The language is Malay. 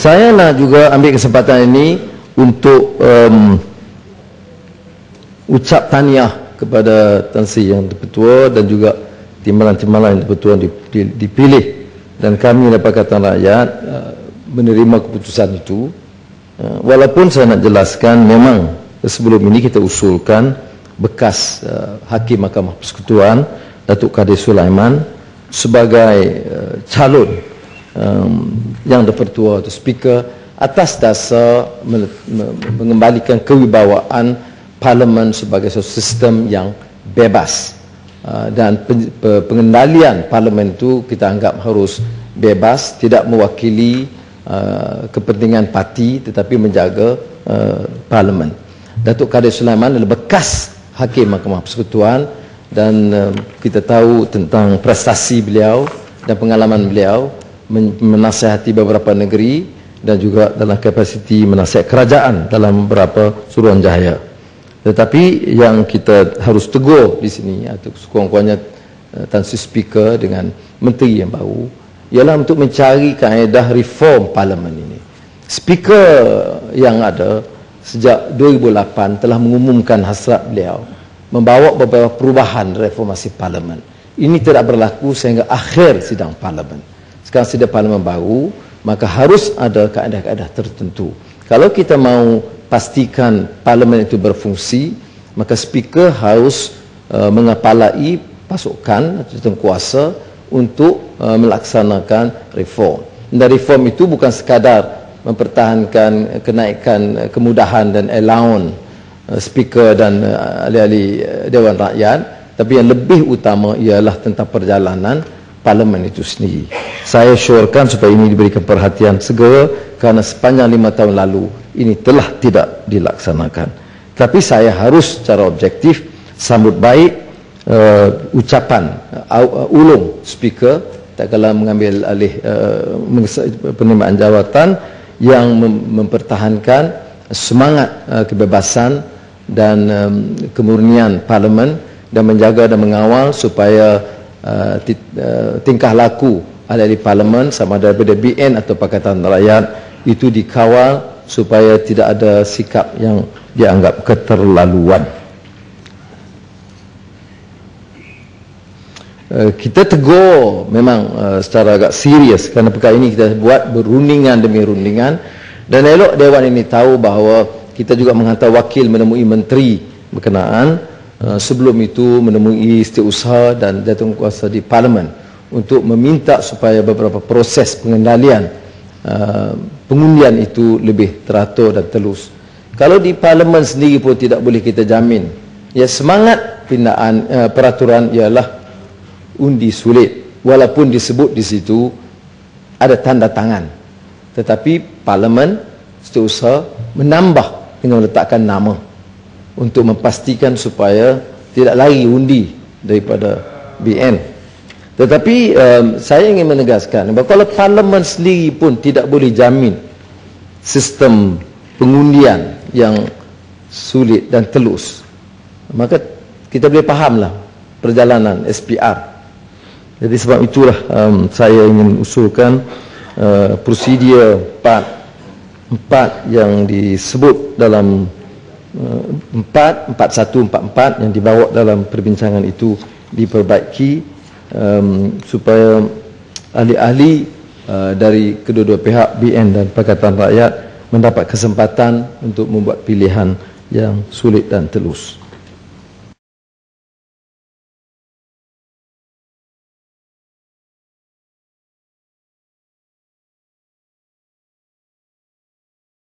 Saya nak juga ambil kesempatan ini untuk ucap tahniah kepada Tan Sri Yang Dipertua dan juga timbalan-timbalan Yang Dipertua dipilih, dan kami dapat Pakatan Rakyat menerima keputusan itu. Walaupun saya nak jelaskan, memang sebelum ini kita usulkan bekas Hakim Mahkamah Persekutuan Datuk Kadir Sulaiman sebagai calon Yang Dipertua atau Speaker atas dasar mengembalikan kewibawaan Parlimen sebagai satu sistem yang bebas, dan pengendalian Parlimen itu kita anggap harus bebas, tidak mewakili kepentingan parti tetapi menjaga Parlimen. Datuk Kadir Sulaiman adalah bekas Hakim Mahkamah Persekutuan, dan kita tahu tentang prestasi beliau dan pengalaman beliau menasihati beberapa negeri dan juga dalam kapasiti menasihat kerajaan dalam beberapa Suruhanjaya. Tetapi yang kita harus tegur di sini atau sekurang-kurangnya Tan Sri Speaker dengan menteri yang baru ialah untuk mencari kaedah reform Parlimen ini. Speaker yang ada sejak 2008 telah mengumumkan hasrat beliau membawa beberapa perubahan reformasi Parlimen. Ini tidak berlaku sehingga akhir sidang Parlimen. Sekarang sidang Parlimen baru, maka harus ada kaedah-kaedah tertentu. Kalau kita mau pastikan Parlimen itu berfungsi, maka Speaker harus mengepalai pasukan atau tengkuasa untuk melaksanakan reform. Dan reform itu bukan sekadar mempertahankan kenaikan kemudahan dan allowance Speaker dan ahli-ahli Dewan Rakyat, tapi yang lebih utama ialah tentang perjalanan Parlimen itu sendiri. Saya syorkan supaya ini diberikan perhatian segera, kerana sepanjang 5 tahun lalu ini telah tidak dilaksanakan. Tapi saya harus secara objektif sambut baik ucapan ulung Speaker tak kala mengambil alih penerimaan jawatan yang mempertahankan semangat kebebasan dan kemurnian Parlimen, dan menjaga dan mengawal supaya tingkah laku ahli Parlimen sama daripada BN atau Pakatan Rakyat itu dikawal supaya tidak ada sikap yang dianggap keterlaluan. Kita tegur memang secara agak serius kerana perkara ini kita buat berundingan demi rundingan, dan elok Dewan ini tahu bahawa kita juga menghantar wakil menemui menteri berkenaan, sebelum itu menemui setiausaha dan jawatankuasa di Parlimen untuk meminta supaya beberapa proses pengendalian pengundian itu lebih teratur dan telus. Kalau di Parlimen sendiri pun tidak boleh kita jamin, ya semangat pindaan peraturan ialah undi sulit, walaupun disebut di situ ada tanda tangan, tetapi Parlimen setiausaha menambah dengan meletakkan nama untuk memastikan supaya tidak lari undi daripada BN. Tetapi saya ingin menegaskan bahawa kalau Parlimen sendiri pun tidak boleh jamin sistem pengundian yang sulit dan telus, maka kita boleh fahamlah perjalanan SPR. Jadi sebab itulah saya ingin usulkan prosedur 4 yang disebut dalam 4144 yang dibawa dalam perbincangan itu diperbaiki, supaya ahli-ahli dari kedua-dua pihak BN dan Pakatan Rakyat mendapat kesempatan untuk membuat pilihan yang sulit dan telus.